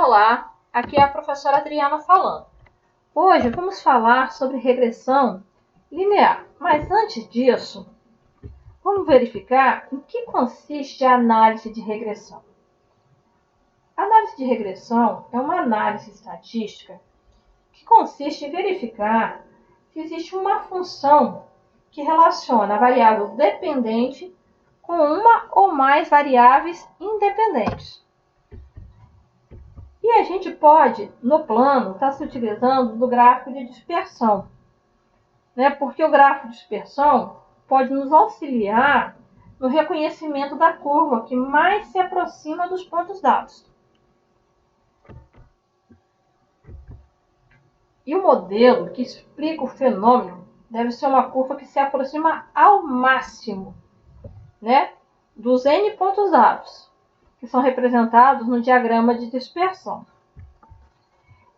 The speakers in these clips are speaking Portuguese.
Olá, aqui é a professora Adriana falando. Hoje vamos falar sobre regressão linear, mas antes disso, vamos verificar em que consiste a análise de regressão. A análise de regressão é uma análise estatística que consiste em verificar se existe uma função que relaciona a variável dependente com uma ou mais variáveis independentes. E a gente pode, no plano, estar se utilizando do gráfico de dispersão, né? Porque o gráfico de dispersão pode nos auxiliar no reconhecimento da curva que mais se aproxima dos pontos dados. E o modelo que explica o fenômeno deve ser uma curva que se aproxima ao máximo, né, dos N pontos dados, que são representados no diagrama de dispersão.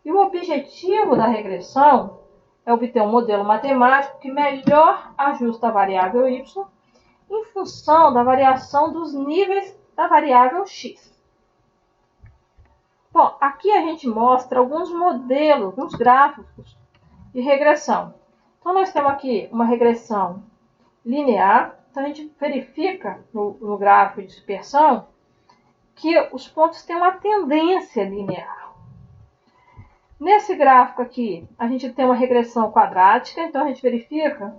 E o objetivo da regressão é obter um modelo matemático que melhor ajusta a variável y em função da variação dos níveis da variável x. Bom, aqui a gente mostra alguns modelos, alguns gráficos de regressão. Então, nós temos aqui uma regressão linear. Então, a gente verifica no gráfico de dispersão que os pontos têm uma tendência linear. Nesse gráfico aqui, a gente tem uma regressão quadrática. Então, a gente verifica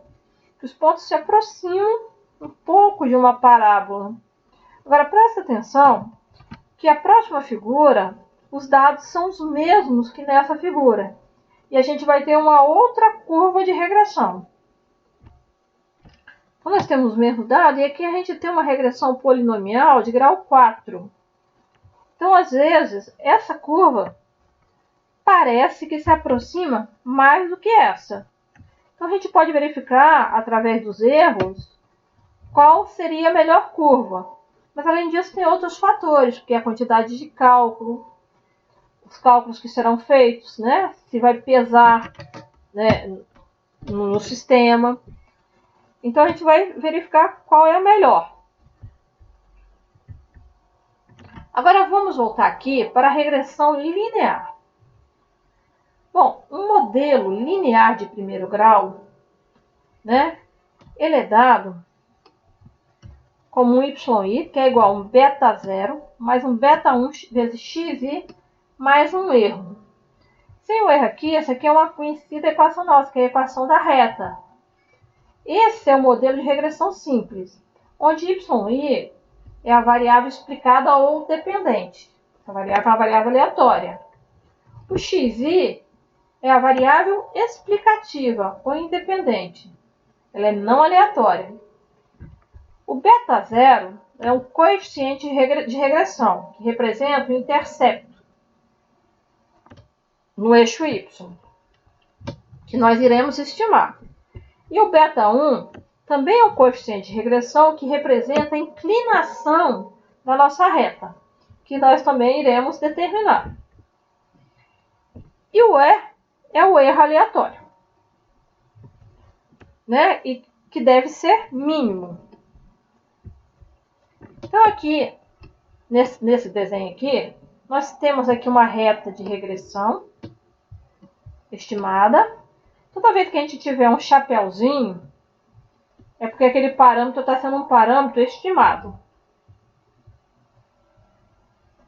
que os pontos se aproximam um pouco de uma parábola. Agora, presta atenção que a próxima figura, os dados são os mesmos que nessa figura. E a gente vai ter uma outra curva de regressão. Então, nós temos os mesmos dados e aqui a gente tem uma regressão polinomial de grau 4. Então, às vezes, essa curva parece que se aproxima mais do que essa. Então, a gente pode verificar, através dos erros, qual seria a melhor curva. Mas, além disso, tem outros fatores, porque a quantidade de cálculo, os cálculos que serão feitos, né? Se vai pesar, né, no sistema. Então, a gente vai verificar qual é a melhor. Agora, vamos voltar aqui para a regressão linear. Bom, um modelo linear de primeiro grau, né? Ele é dado como um YI, que é igual a um beta 0, mais um beta 1 vezes XI, mais um erro. Sem o erro aqui, essa aqui é uma conhecida equação nossa, que é a equação da reta. Esse é o modelo de regressão simples, onde YI é a variável explicada ou dependente. A variável é uma variável aleatória. O XI é a variável explicativa ou independente. Ela é não aleatória. O beta 0 é um coeficiente de regressão, que representa o intercepto no eixo Y, que nós iremos estimar. E o beta 1 também é um coeficiente de regressão que representa a inclinação da nossa reta, que nós também iremos determinar. E o E é o erro aleatório, né? E que deve ser mínimo. Então, aqui, nesse desenho aqui, nós temos aqui uma reta de regressão estimada. Toda vez que a gente tiver um chapéuzinho, é porque aquele parâmetro está sendo um parâmetro estimado.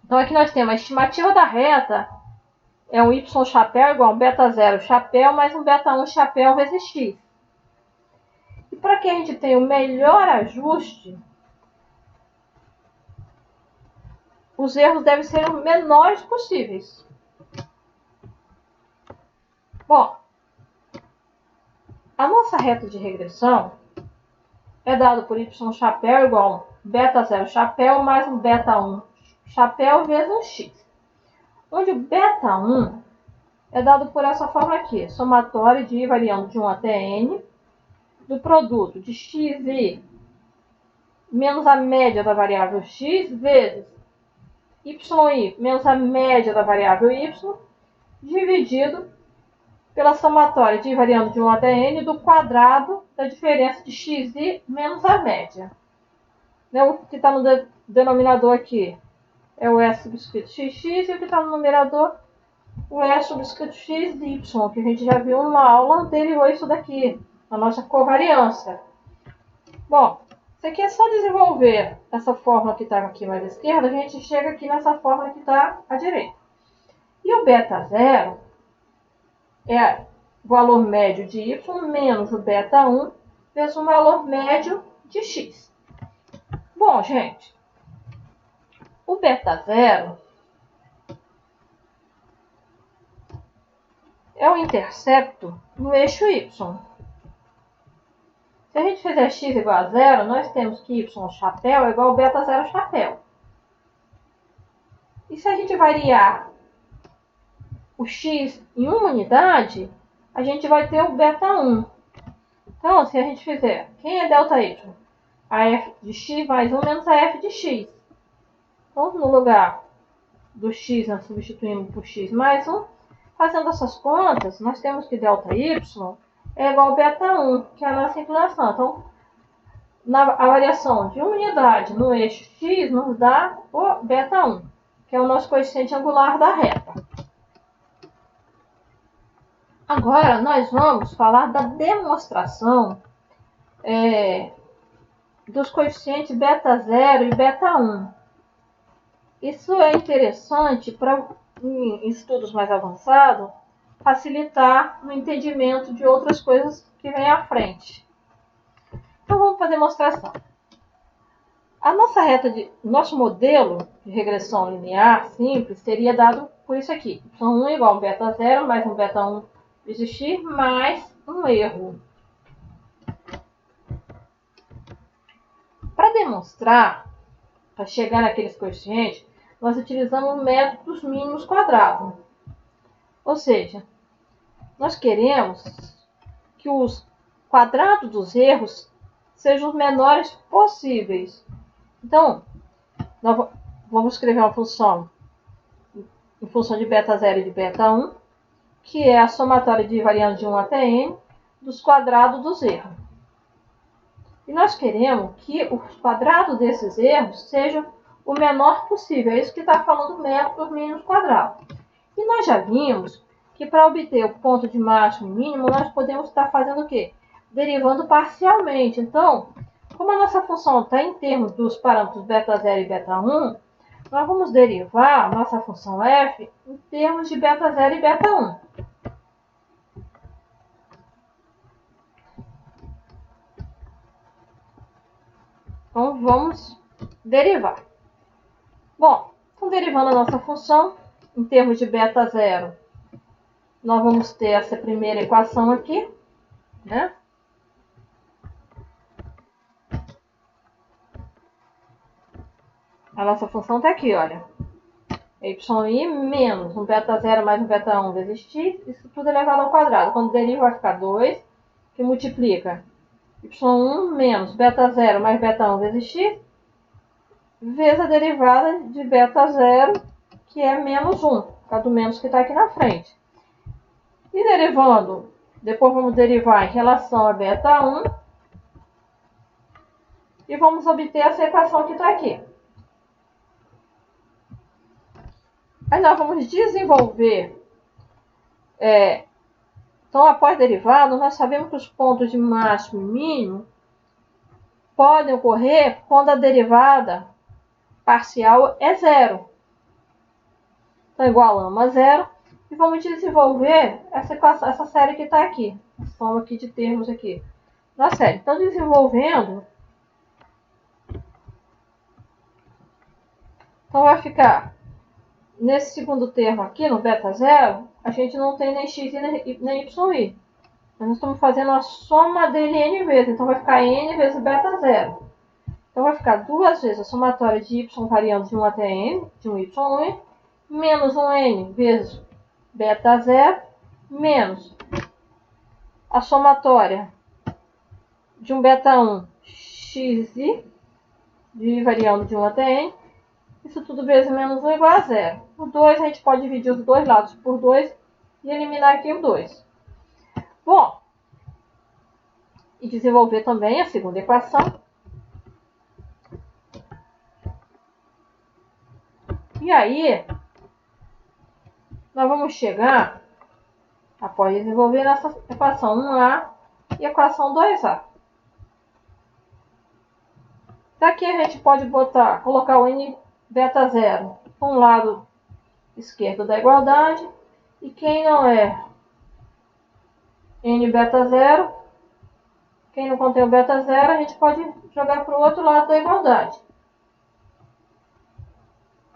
Então, aqui nós temos a estimativa da reta, é um Y chapéu igual a um beta 0 chapéu mais um beta 1 chapéu vezes X. E para que a gente tenha o melhor ajuste, os erros devem ser os menores possíveis. Bom, a nossa reta de regressão é dada por Y chapéu igual a um beta 0 chapéu mais um beta 1 chapéu vezes um X. Onde o beta 1 é dado por essa forma aqui, somatório de I variando de 1 até N, do produto de XI menos a média da variável X, vezes YI menos a média da variável Y, dividido pela somatória de I variando de 1 até N do quadrado da diferença de XI menos a média. O que está no denominador aqui é o S subscrito xx, e o que está no numerador, o S subscrito xy, que a gente já viu numa aula anterior isso daqui, a nossa covariância. Bom, isso aqui é só desenvolver essa fórmula que está aqui mais à esquerda, a gente chega aqui nessa fórmula que está à direita. E o beta zero é o valor médio de y menos o beta 1 vezes o valor médio de x. Bom, gente, o beta zero é o intercepto no eixo y. Se a gente fizer x igual a zero, nós temos que y chapéu é igual ao beta zero chapéu. E se a gente variar o x em uma unidade, a gente vai ter o beta 1. Então, se a gente fizer, quem é ΔY? A f de x mais 1 menos a f de x. Então, no lugar do x, nós substituímos por x mais 1. Fazendo essas contas, nós temos que ΔY é igual a beta 1, que é a nossa inclinação. Então, a variação de uma unidade no eixo x nos dá o beta 1, que é o nosso coeficiente angular da reta. Agora, nós vamos falar da demonstração dos coeficientes beta 0 e beta 1. Isso é interessante para, em estudos mais avançados, facilitar no entendimento de outras coisas que vêm à frente. Então, vamos para a demonstração. A nossa nosso modelo de regressão linear simples seria dado por isso aqui. Y1 igual a um beta 0 mais um beta 1 vezes x mais um erro. Para demonstrar, para chegar naqueles coeficientes, nós utilizamos o método dos mínimos quadrados. Ou seja, nós queremos que os quadrados dos erros sejam os menores possíveis. Então, nós vamos escrever uma função em função de beta 0 e de beta 1, que é a somatória de variando de 1 até n dos quadrados dos erros. E nós queremos que os quadrados desses erros sejam o menor possível. É isso que está falando o método dos mínimos quadrados. E nós já vimos que para obter o ponto de máximo e mínimo, nós podemos estar fazendo o quê? Derivando parcialmente. Então, como a nossa função está em termos dos parâmetros beta 0 e beta 1, nós vamos derivar a nossa função f em termos de beta 0 e beta 1. Então, vamos derivar. Bom, então derivando a nossa função em termos de beta 0, nós vamos ter essa primeira equação aqui, né? A nossa função está aqui, olha. Y menos um beta 0 mais um beta 1 vezes x, isso tudo elevado ao quadrado. Quando deriva vai ficar 2, que multiplica y1 menos beta 0 mais beta 1 vezes x, vezes a derivada de beta 0, que é menos 1, por causa do menos que está aqui na frente. E derivando, depois vamos derivar em relação a beta 1, e vamos obter essa equação que está aqui. Aí nós vamos desenvolver. Então, após derivado, nós sabemos que os pontos de máximo e mínimo podem ocorrer quando a derivada parcial é zero. Então, igualamos a zero. E vamos desenvolver essa série que está aqui. A soma aqui de termos aqui. Na série. Então, desenvolvendo. Então, vai ficar... Nesse segundo termo aqui, no beta 0, a gente não tem nem x e nem y. Nós estamos fazendo a soma dele n vezes. Então, vai ficar n vezes beta 0. Então, vai ficar duas vezes a somatória de y variando de 1 até n, de um y1, menos um n vezes beta 0, menos a somatória de um beta 1 xi, de variando de 1 até n, isso tudo vezes menos 1 igual a 0. O 2, a gente pode dividir os dois lados por 2 e eliminar aqui o 2. Bom, e desenvolver também a segunda equação. E aí, nós vamos chegar, após desenvolver essa equação 1A e equação 2A. Daqui a gente pode colocar o n beta 0 para um lado esquerdo da igualdade, e quem não é n beta 0, quem não contém o beta 0, a gente pode jogar para o outro lado da igualdade.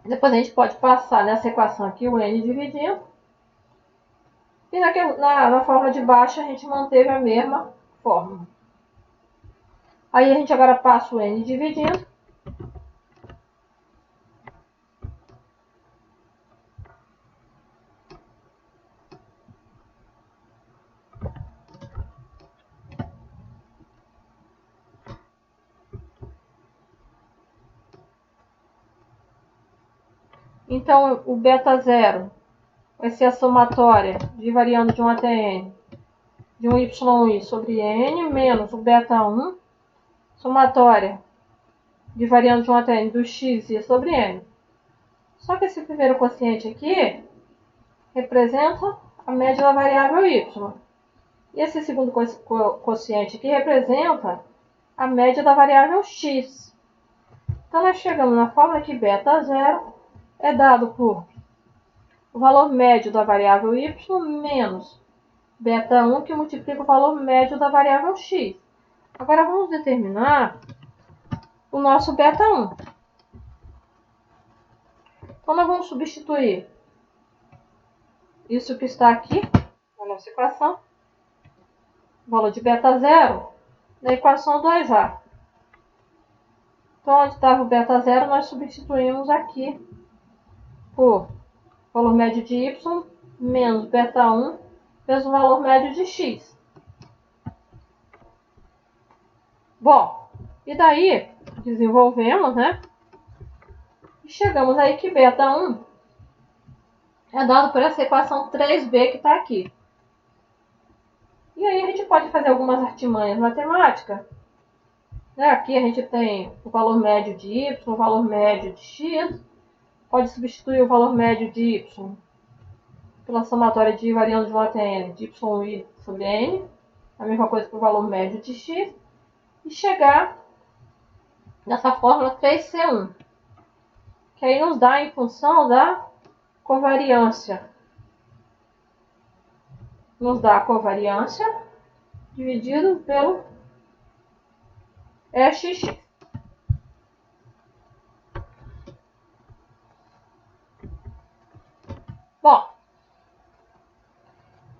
Depois a gente pode passar nessa equação aqui o n dividindo. E na fórmula de baixo a gente manteve a mesma fórmula. Aí a gente agora passa o n dividindo. Então o beta 0 vai ser a somatória de variando de 1 até n de um y1 sobre n menos o beta 1, somatória de variando de 1 até n do x e sobre n. Só que esse primeiro quociente aqui representa a média da variável y. E esse segundo quociente aqui representa a média da variável x. Então nós chegamos na fórmula que beta 0 é dado por o valor médio da variável y menos beta 1, que multiplica o valor médio da variável x. Agora vamos determinar o nosso beta 1. Então nós vamos substituir isso que está aqui na nossa equação, o valor de beta 0, na equação 2A. Então onde estava o beta 0, nós substituímos aqui por valor médio de y menos beta 1 vezes o valor médio de x. Bom, e daí desenvolvemos, né? E chegamos aí que beta 1 é dado por essa equação 3b que está aqui. E aí a gente pode fazer algumas artimanhas matemáticas. Né? Aqui a gente tem o valor médio de y, o valor médio de x. Pode substituir o valor médio de y pela somatória de variando de 1 até n de y sobre n. A mesma coisa que o valor médio de x. E chegar nessa fórmula 3C1. Que aí nos dá em função da covariância. Nos dá a covariância dividido pelo xx. Bom,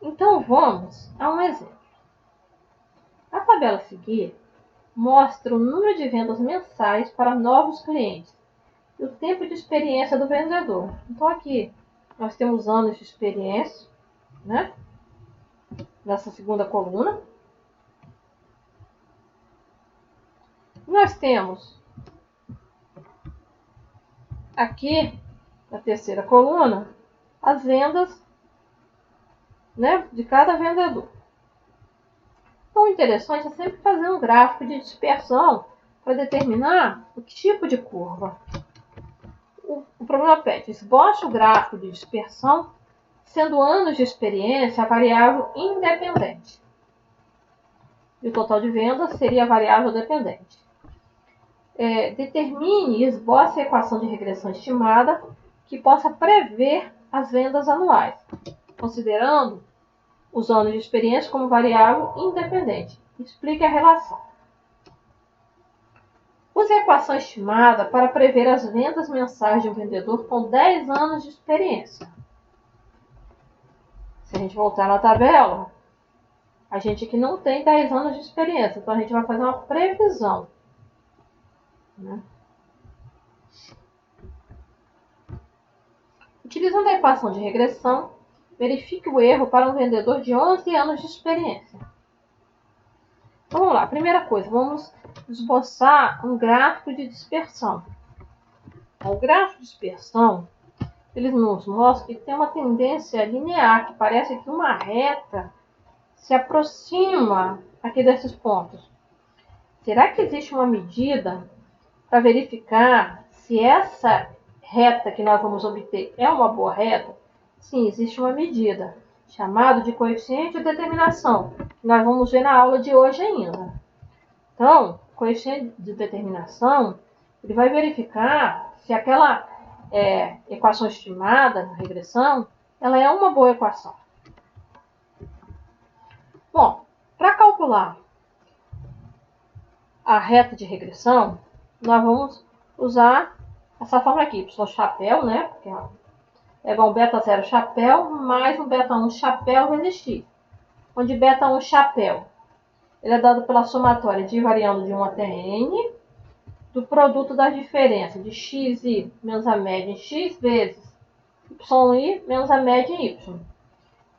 então vamos a um exemplo. A tabela a seguir mostra o número de vendas mensais para novos clientes e o tempo de experiência do vendedor. Então aqui nós temos anos de experiência, né? Nessa segunda coluna. Nós temos aqui na terceira coluna as vendas, né, de cada vendedor. Então o interessante é sempre fazer um gráfico de dispersão para determinar o tipo de curva. O problema pede, esboce o gráfico de dispersão, sendo anos de experiência a variável independente. E o total de vendas seria a variável dependente. Determine e esboce a equação de regressão estimada que possa prever as vendas anuais, considerando os anos de experiência como variável independente. Explique a relação. Use a equação estimada para prever as vendas mensais de um vendedor com 10 anos de experiência. Se a gente voltar na tabela, a gente aqui não tem 10 anos de experiência, então a gente vai fazer uma previsão. Né? Utilizando a equação de regressão, verifique o erro para um vendedor de 11 anos de experiência. Então, vamos lá. Primeira coisa, vamos esboçar um gráfico de dispersão. O gráfico de dispersão, ele nos mostra que tem uma tendência linear, que parece que uma reta se aproxima aqui desses pontos. Será que existe uma medida para verificar se essa reta que nós vamos obter é uma boa reta, sim, existe uma medida chamada de coeficiente de determinação, que nós vamos ver na aula de hoje ainda. Então, o coeficiente de determinação, ele vai verificar se aquela equação estimada na regressão, ela é uma boa equação. Bom, para calcular a reta de regressão, nós vamos usar essa fórmula aqui, y chapéu, né? Porque é igual beta 0 chapéu mais um beta 1 chapéu vezes x. Onde beta 1 chapéu, ele é dado pela somatória de variando de 1 até n, do produto das diferenças de xi menos a média em x vezes yi menos a média em y,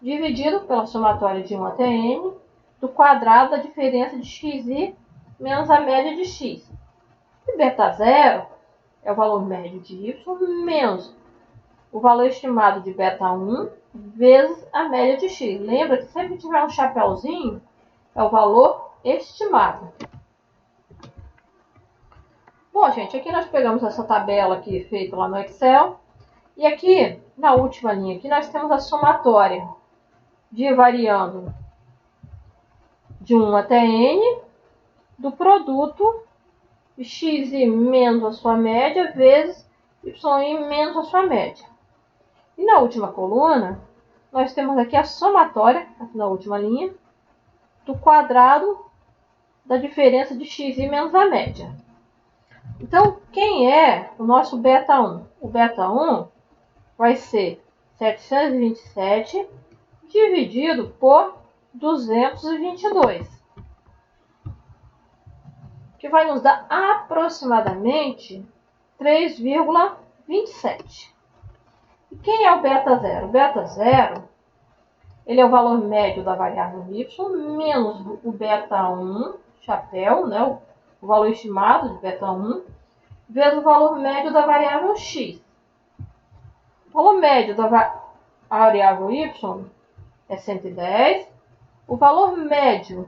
dividido pela somatória de 1 até n, do quadrado da diferença de xi menos a média de x. E beta 0 é o valor médio de y menos o valor estimado de beta 1 vezes a média de x. Lembra que sempre que tiver um chapéuzinho, é o valor estimado. Bom, gente, aqui nós pegamos essa tabela aqui feita lá no Excel. E aqui, na última linha, aqui nós temos a somatória de variando de 1 até n do produto xi menos a sua média vezes yi menos a sua média. E na última coluna, nós temos aqui a somatória, aqui na última linha, do quadrado da diferença de xi menos a média. Então, quem é o nosso beta 1? O beta 1 vai ser 727 dividido por 222, que vai nos dar aproximadamente 3,27. E quem é o beta 0? O beta 0, ele é o valor médio da variável y menos o beta 1 chapéu, né, o valor estimado de beta 1, vezes o valor médio da variável x. O valor médio da variável y é 110. O valor médio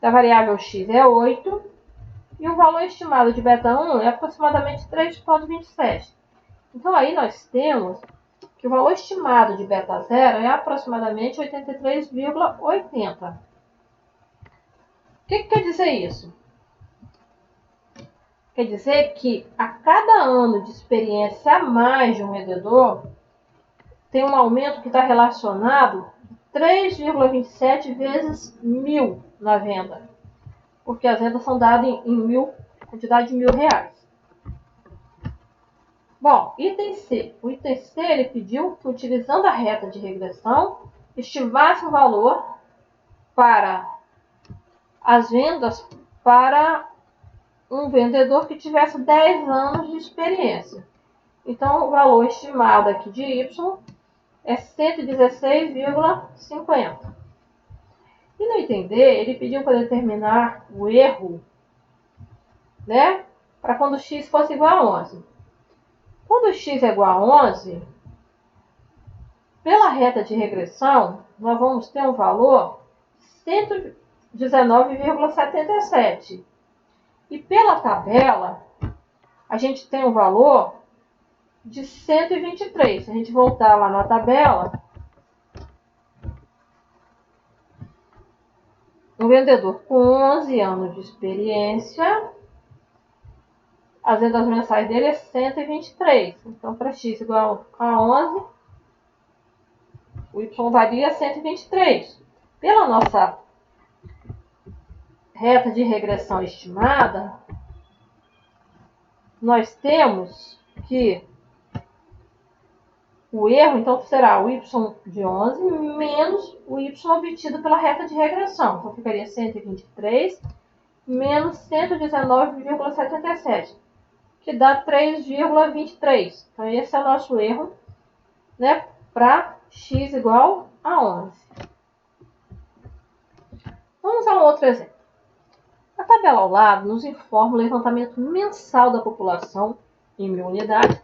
da variável x é 8. E o valor estimado de beta 1 é aproximadamente 3,27. Então, aí nós temos que o valor estimado de beta 0 é aproximadamente 83,80. O que quer dizer isso? Quer dizer que a cada ano de experiência a mais de um vendedor, tem um aumento que está relacionado 3,27 vezes 1.000 na venda. Porque as vendas são dadas em quantidade de R$1.000. Bom, item C. O item C, ele pediu que, utilizando a reta de regressão, estimasse o valor para as vendas para um vendedor que tivesse 10 anos de experiência. Então, o valor estimado aqui de Y é 116,50. E no item D, ele pediu para determinar o erro, né, para quando x fosse igual a 11. Quando x é igual a 11, pela reta de regressão, nós vamos ter um valor de 119,77. E pela tabela, a gente tem um valor de 123. Se a gente voltar lá na tabela, um vendedor com 11 anos de experiência, as vendas mensais dele é 123. Então, para x igual a 11, o y varia 123. Pela nossa reta de regressão estimada, nós temos que o erro, então, será o y de 11 menos o y obtido pela reta de regressão. Então, ficaria 123 menos 119,77, que dá 3,23. Então, esse é o nosso erro, né, para x igual a 11. Vamos a um outro exemplo. A tabela ao lado nos informa o levantamento mensal da população em 1.000 unidades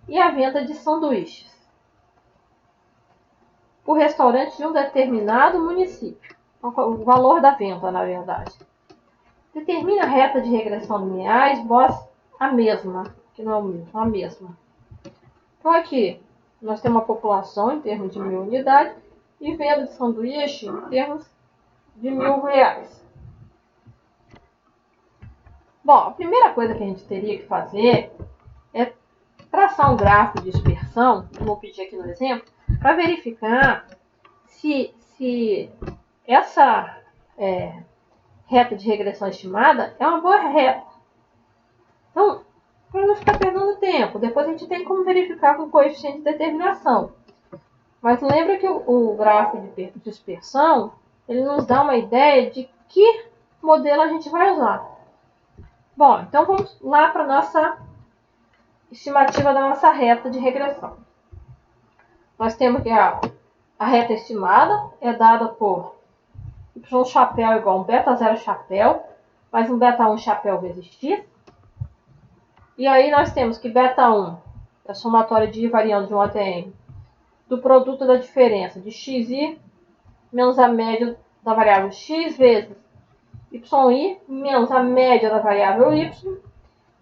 e a venda de sanduíches por restaurantes de um determinado município. O valor da venda, na verdade. Determina a reta de regressão linear, esboça a mesma. que não é o mesmo, a mesma. Então aqui nós temos uma população em termos de 1.000 unidades e venda de sanduíche em termos de R$1.000. Bom, a primeira coisa que a gente teria que fazer é traçar um gráfico de dispersão, eu vou pedir aqui no exemplo, para verificar se essa reta de regressão estimada é uma boa reta. Então, para não ficar perdendo tempo, depois a gente tem como verificar com o coeficiente de determinação. Mas lembra que o gráfico de dispersão, ele nos dá uma ideia de que modelo a gente vai usar. Bom, então vamos lá para a nossa estimativa da nossa reta de regressão. Nós temos que a reta estimada é dada por y chapéu igual a um beta 0 chapéu, mais um beta 1 chapéu vezes x. E aí nós temos que beta 1 é a somatória de I variando de 1 até n do produto da diferença de xi menos a média da variável x vezes yi menos a média da variável y,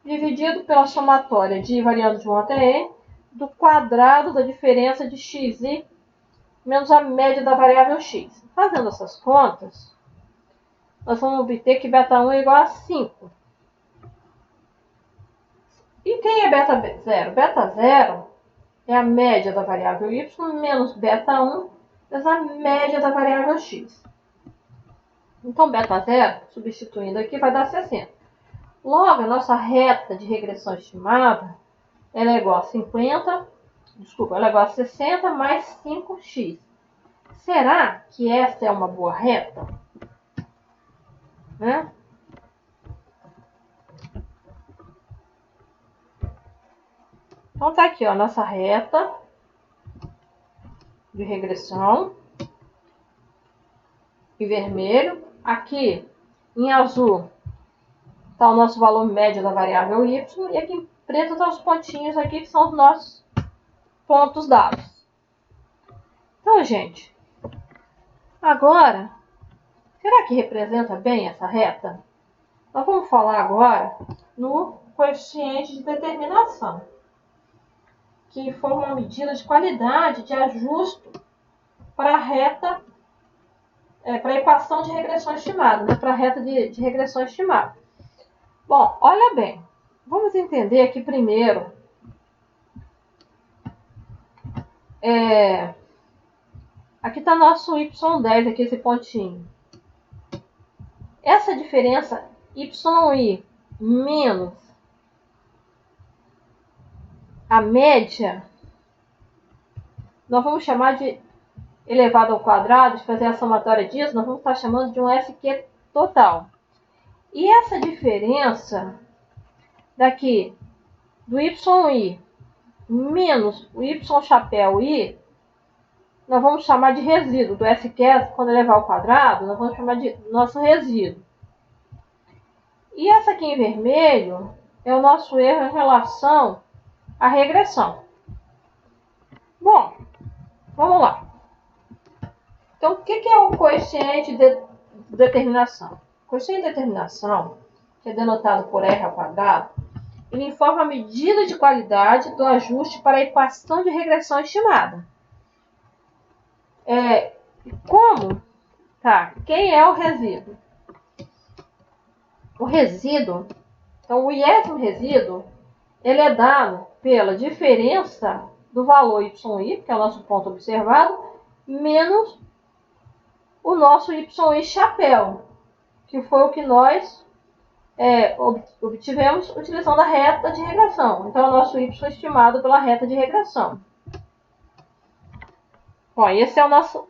dividido pela somatória de I variando de 1 até n do quadrado da diferença de xi menos a média da variável x. Fazendo essas contas, nós vamos obter que beta 1 é igual a 5. E quem é beta 0? Beta 0 é a média da variável y menos beta 1 vezes a média da variável x. Então, beta 0, substituindo aqui, vai dar 60. Logo, a nossa reta de regressão estimada ela é igual a 60 mais 5x. Será que essa é uma boa reta? Né? Então tá aqui, ó, a nossa reta de regressão em vermelho. Aqui em azul está o nosso valor médio da variável y e aqui em preto estão os pontinhos aqui que são os nossos pontos dados. Então, gente, agora, será que representa bem essa reta? Nós vamos falar agora no coeficiente de determinação, que foi uma medida de qualidade, de ajuste para a reta, para a equação de regressão estimada, né? Para a reta de regressão estimada. Bom, olha bem, vamos entender aqui primeiro aqui está nosso y10, aqui esse pontinho. Essa diferença yi menos a média, nós vamos chamar de elevado ao quadrado, de fazer a somatória disso, nós vamos estar chamando de um SQ total. E essa diferença daqui do yi menos o y chapéu i, nós vamos chamar de resíduo do SQ, quando elevar ao quadrado, nós vamos chamar de nosso resíduo. E essa aqui em vermelho é o nosso erro em relação à regressão. Bom, vamos lá. Então, o que é o coeficiente de determinação? O coeficiente de determinação, que é denotado por R ao quadrado, ele informa a medida de qualidade do ajuste para a equação de regressão estimada. Como? Tá, quem é o resíduo? O resíduo, então o iésimo resíduo, ele é dado pela diferença do valor yi, que é o nosso ponto observado, menos o nosso yi chapéu, que foi o que nós obtivemos utilizando a reta de regressão. Então, é o nosso y estimado pela reta de regressão. Bom, esse é o nosso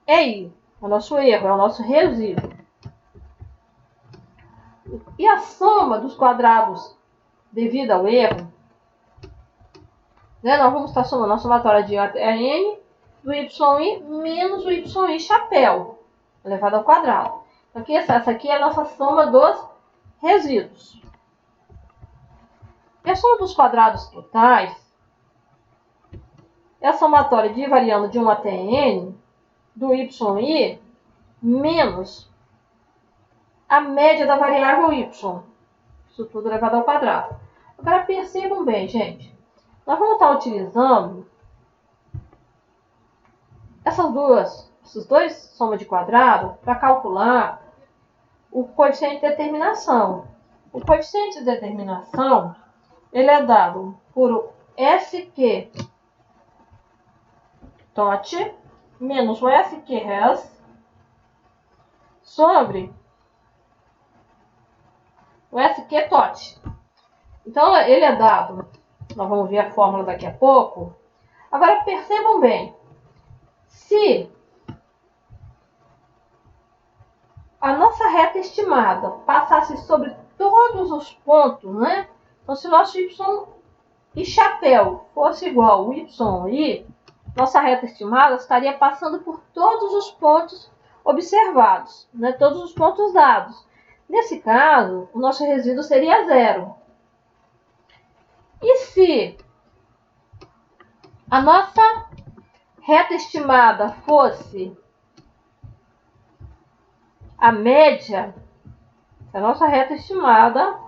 EI, é o nosso erro, é o nosso resíduo. E a soma dos quadrados devido ao erro, né, nós vamos estar somando a somatória de n do yi menos o yi chapéu, elevado ao quadrado. Então, aqui, essa aqui é a nossa soma dos resíduos. E a soma dos quadrados totais é a somatória de I variando de 1 até n do yi menos a média da variável y. Isso tudo elevado ao quadrado. Agora percebam bem, gente. Nós vamos estar utilizando esses dois soma de quadrado para calcular o coeficiente de determinação. O coeficiente de determinação ele é dado por SQ tot menos o SQ res sobre o SQ tot. Então, ele é dado, nós vamos ver a fórmula daqui a pouco. Agora, percebam bem, se a nossa reta estimada passasse sobre todos os pontos, né? Então, se nosso y e chapéu fosse igual ao y e nossa reta estimada estaria passando por todos os pontos observados, né? Todos os pontos dados. Nesse caso, o nosso resíduo seria zero. E se a nossa reta estimada fosse a média, se a nossa reta estimada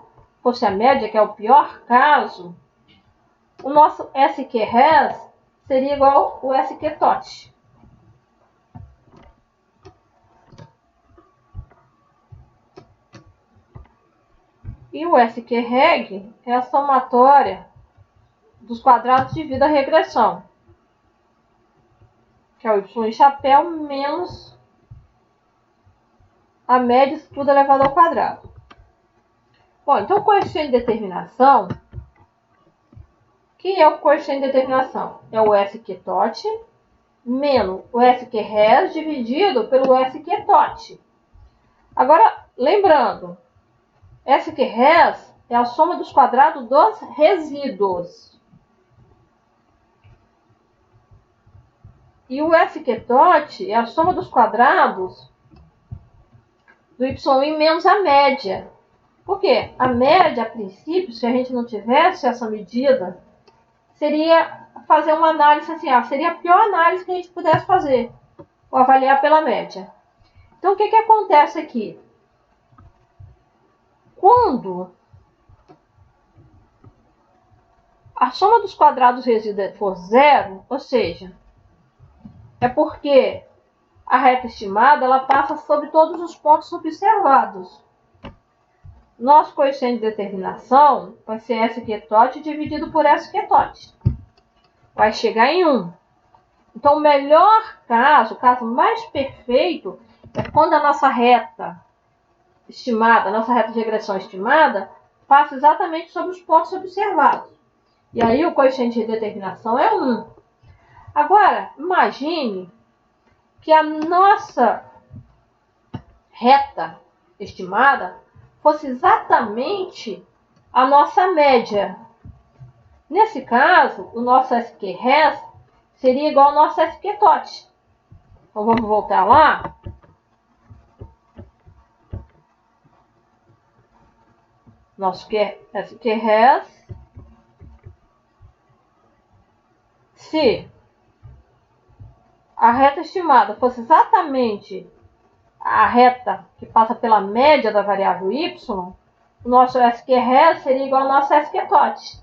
fosse a média, que é o pior caso, o nosso SQ-res seria igual ao SQ-tot. E o SQ-reg é a somatória dos quadrados devido à regressão, que é o y em chapéu menos a média, isso tudo elevado ao quadrado. Bom, então o coeficiente de determinação, que é o coeficiente de determinação? É o SQ-tot menos o SQ-res dividido pelo SQ-tot. Agora, lembrando, SQ-res é a soma dos quadrados dos resíduos. E o SQ-tot é a soma dos quadrados do y menos a média. Por quê? A média, a princípio, se a gente não tivesse essa medida, seria fazer uma análise assim, seria a pior análise que a gente pudesse fazer, ou avaliar pela média. Então, o que acontece aqui? Quando a soma dos quadrados resíduos for zero, ou seja, é porque a reta estimada ela passa sobre todos os pontos observados. Nosso coeficiente de determinação vai ser SQ-tot dividido por SQ-tot. Vai chegar em 1. Então, o melhor caso, o caso mais perfeito, é quando a nossa reta estimada, a nossa reta de regressão estimada, passa exatamente sobre os pontos observados. E aí o coeficiente de determinação é 1. Agora, imagine que a nossa reta estimada fosse exatamente a nossa média. Nesse caso, o nosso SQ-res seria igual ao nosso SQ-tot. Então, vamos voltar lá. Nosso SQ-res, se a reta estimada fosse exatamente a reta que passa pela média da variável y, o nosso SQ-res seria igual ao nosso SQ-tot.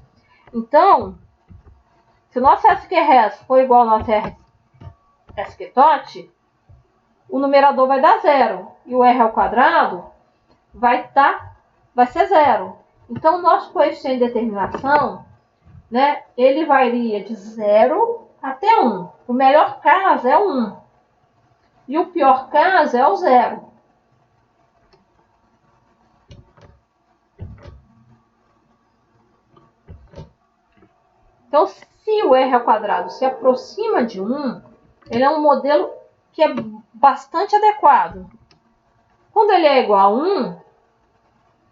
Então, se o nosso SQ-res for igual ao nosso SQ-tot, o numerador vai dar zero e o r ao quadrado vai ser zero. Então, o nosso coeficiente de determinação, né, ele varia de 0 até 1. O melhor caso é o 1. E o pior caso é o 0. Então, se o r ao quadrado se aproxima de 1, ele é um modelo que é bastante adequado. Quando ele é igual a 1,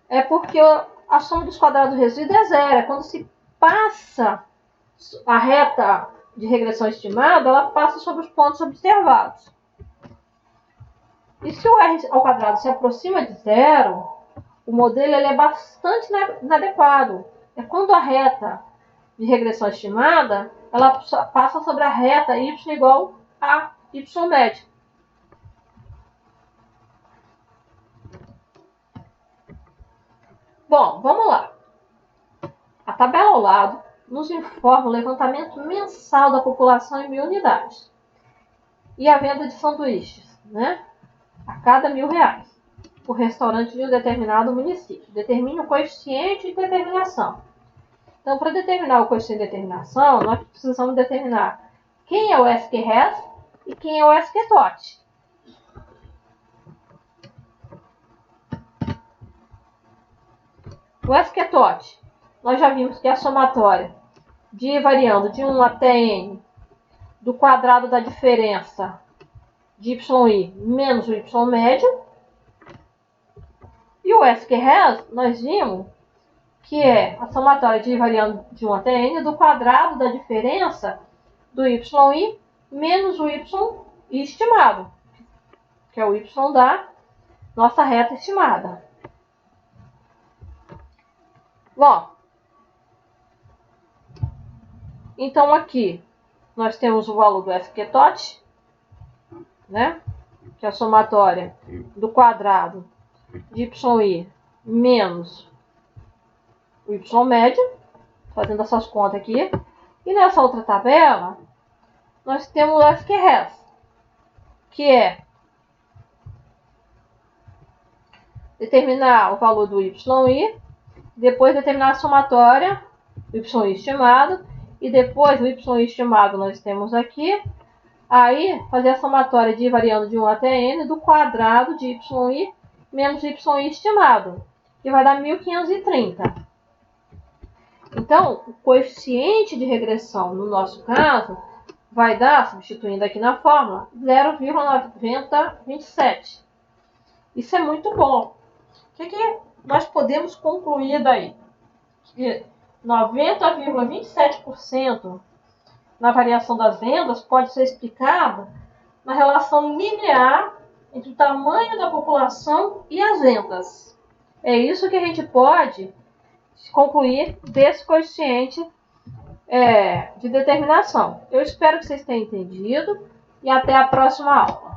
é porque a soma dos quadrados do resíduo é zero. É quando se passa a reta de regressão estimada, ela passa sobre os pontos observados. E se o r ao quadrado se aproxima de zero, o modelo ele é bastante inadequado. É quando a reta de regressão estimada, ela passa sobre a reta y igual a y médio. Bom, vamos lá. A tabela ao lado nos informa o levantamento mensal da população em 1000 unidades e a venda de sanduíches, né, a cada R$1.000 por restaurante de um determinado município. Determine o coeficiente de determinação. Então, para determinar o coeficiente de determinação, nós precisamos determinar quem é o SQRS e quem é o SQTOT. O SQTOT, nós já vimos que é a somatória de variando de 1 até n do quadrado da diferença de yi menos o y médio. E o SQRS, nós vimos que é a somatória de variando de 1 até n do quadrado da diferença do yi menos o y estimado, que é o y da nossa reta estimada. Bom, então aqui nós temos o valor do SQTOT, né, que é a somatória do quadrado de yi menos o y médio, fazendo essas contas aqui. E nessa outra tabela, nós temos o SQRS, que é determinar o valor do yi, depois determinar a somatória do y estimado, e depois do y estimado nós temos aqui, aí fazer a somatória de variando de 1 até n do quadrado de yi menos y estimado, que vai dar 1530. Então, o coeficiente de regressão, no nosso caso, vai dar, substituindo aqui na fórmula, 0,9027. Isso é muito bom. O que nós podemos concluir daí? Que 90,27% na variação das vendas pode ser explicado na relação linear entre o tamanho da população e as vendas. É isso que a gente pode concluir desse coeficiente de determinação. Eu espero que vocês tenham entendido e até a próxima aula.